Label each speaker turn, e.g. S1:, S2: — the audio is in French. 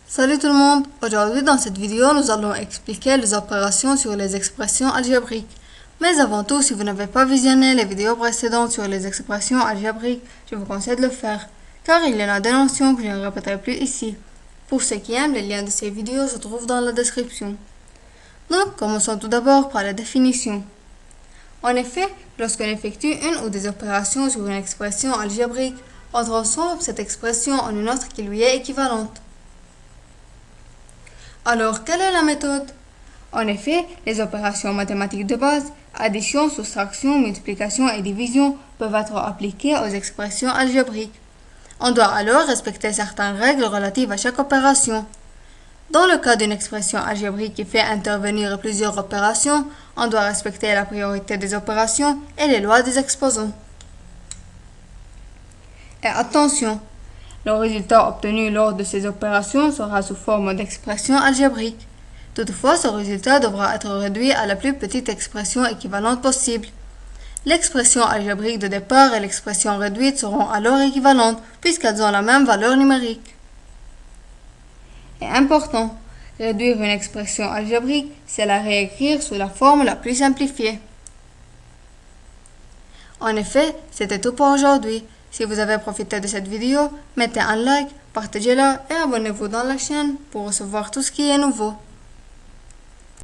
S1: Salut tout le monde! Aujourd'hui dans cette vidéo, nous allons expliquer les opérations sur les expressions algébriques. Mais avant tout, si vous n'avez pas visionné les vidéos précédentes sur les expressions algébriques, je vous conseille de le faire, car il y en a des notions que je ne répéterai plus ici. Pour ceux qui aiment, les liens de ces vidéos se trouvent dans la description. Donc, commençons tout d'abord par la définition. En effet, lorsqu'on effectue une ou des opérations sur une expression algébrique, on transforme cette expression en une autre qui lui est équivalente. Alors, quelle est la méthode? En effet, les opérations mathématiques de base, addition, soustraction, multiplication et division, peuvent être appliquées aux expressions algébriques. On doit alors respecter certaines règles relatives à chaque opération. Dans le cas d'une expression algébrique qui fait intervenir plusieurs opérations, on doit respecter la priorité des opérations et les lois des exposants. Et attention! Le résultat obtenu lors de ces opérations sera sous forme d'expression algébrique. Toutefois, ce résultat devra être réduit à la plus petite expression équivalente possible. L'expression algébrique de départ et l'expression réduite seront alors équivalentes puisqu'elles ont la même valeur numérique. Et important, réduire une expression algébrique, c'est la réécrire sous la forme la plus simplifiée. En effet, c'était tout pour aujourd'hui. Si vous avez profité de cette vidéo, mettez un like, partagez-la et abonnez-vous dans la chaîne pour recevoir tout ce qui est nouveau.